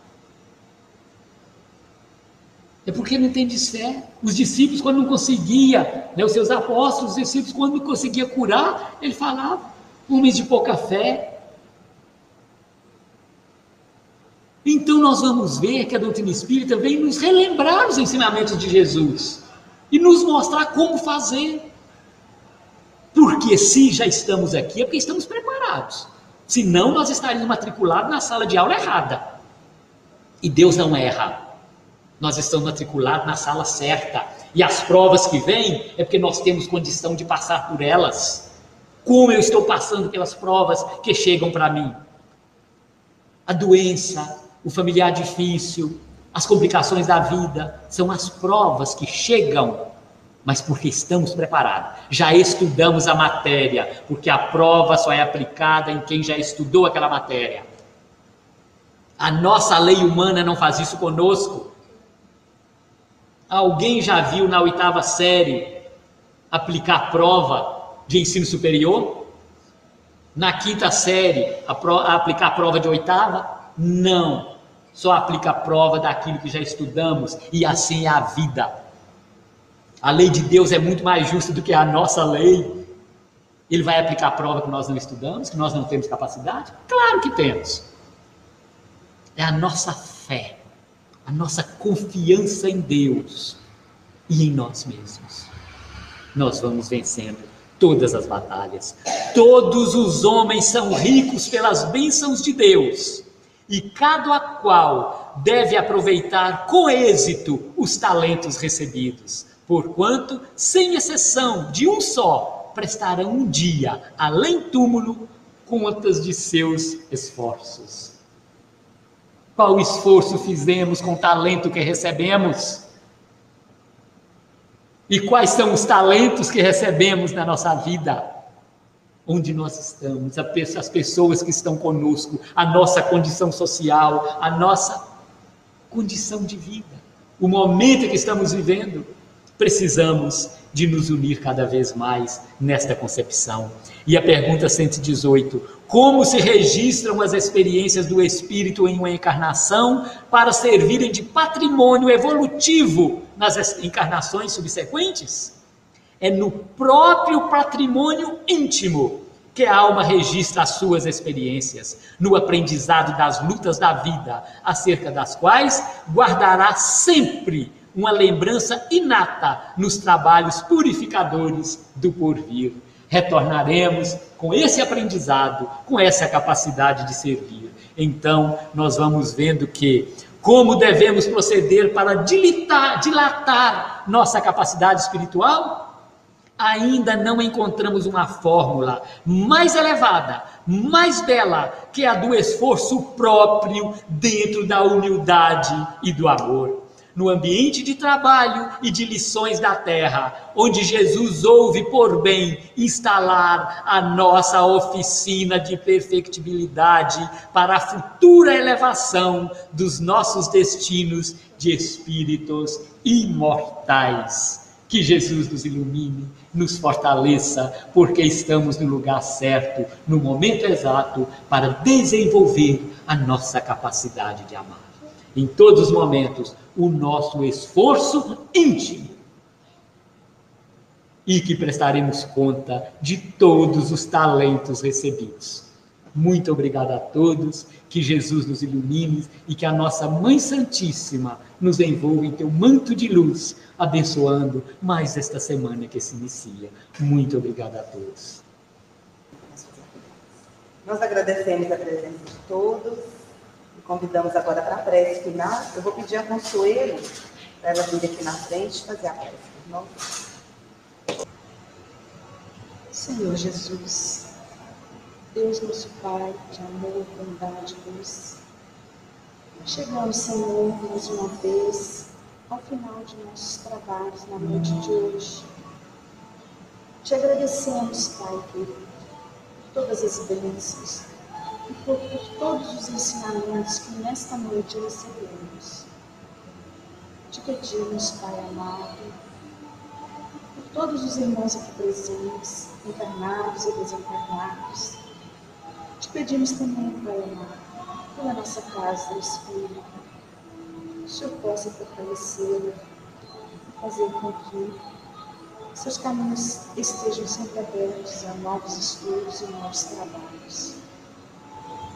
É porque não tem fé. Os discípulos quando não conseguia, os seus apóstolos, os discípulos quando não conseguia curar, ele falava, homens de pouca fé. Então nós vamos ver que a doutrina espírita vem nos relembrar os ensinamentos de Jesus e nos mostrar como fazer. Porque se já estamos aqui é porque estamos preparados. Senão nós estaríamos matriculados na sala de aula errada. E Deus não erra. Nós estamos matriculados na sala certa. E as provas que vêm é porque nós temos condição de passar por elas. Como eu estou passando pelas provas que chegam para mim? A doença, o familiar difícil, as complicações da vida, são as provas que chegam, mas porque estamos preparados. Já estudamos a matéria, porque a prova só é aplicada em quem já estudou aquela matéria. A nossa lei humana não faz isso conosco. Alguém já viu na 8ª série aplicar prova de ensino superior? Na 5ª série aplicar a prova de 8ª? Não. Só aplica a prova daquilo que já estudamos, e assim é a vida. A lei de Deus é muito mais justa do que a nossa lei. Ele vai aplicar a prova que nós não estudamos, que nós não temos capacidade? Claro que temos. É a nossa fé, a nossa confiança em Deus e em nós mesmos. Nós vamos vencendo todas as batalhas. Todos os homens são ricos pelas bênçãos de Deus, e cada qual deve aproveitar com êxito os talentos recebidos, porquanto, sem exceção de um só, prestarão um dia, além túmulo, contas de seus esforços. Qual esforço fizemos com o talento que recebemos? E quais são os talentos que recebemos na nossa vida? Onde nós estamos, as pessoas que estão conosco, a nossa condição social, a nossa condição de vida, o momento que estamos vivendo. Precisamos de nos unir cada vez mais nesta concepção. E a pergunta 118, como se registram as experiências do Espírito em uma encarnação para servirem de patrimônio evolutivo nas encarnações subsequentes? É no próprio patrimônio íntimo que a alma registra as suas experiências, no aprendizado das lutas da vida, acerca das quais guardará sempre uma lembrança inata nos trabalhos purificadores do porvir. Retornaremos com esse aprendizado, com essa capacidade de servir. Então, nós vamos vendo que como devemos proceder para dilatar nossa capacidade espiritual? Ainda não encontramos uma fórmula mais elevada, mais bela, que a do esforço próprio dentro da humildade e do amor. No ambiente de trabalho e de lições da terra, onde Jesus ouve por bem instalar a nossa oficina de perfectibilidade para a futura elevação dos nossos destinos de espíritos imortais. Que Jesus nos ilumine, nos fortaleça, porque estamos no lugar certo, no momento exato, para desenvolver a nossa capacidade de amar. Em todos os momentos, o nosso esforço íntimo. E que prestaremos conta de todos os talentos recebidos. Muito obrigado a todos, que Jesus nos ilumine e que a nossa Mãe Santíssima nos envolva em teu manto de luz, abençoando mais esta semana que se inicia. Muito obrigado a todos. Nós agradecemos a presença de todos e convidamos agora para a prece final. Eu vou pedir a Consuelo para ela vir aqui na frente fazer a prece por nós. Senhor Jesus, Deus nosso Pai, de amor, bondade e luz, chegamos, Senhor, mais uma vez ao final de nossos trabalhos na noite de hoje. Te agradecemos, Pai querido, por todas as bênçãos e por todos os ensinamentos que nesta noite recebemos. Te pedimos, Pai amado, por todos os irmãos aqui presentes, encarnados e desencarnados. Te pedimos também, Pai amado, pela nossa casa espírita, o Senhor possa fortalecê-la e fazer com que seus caminhos estejam sempre abertos a novos estudos e novos trabalhos.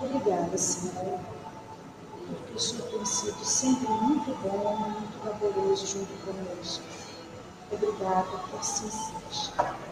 Obrigada, Senhor, porque o Senhor tem sido sempre muito bom e muito laboroso junto conosco. Obrigada, que assim seja.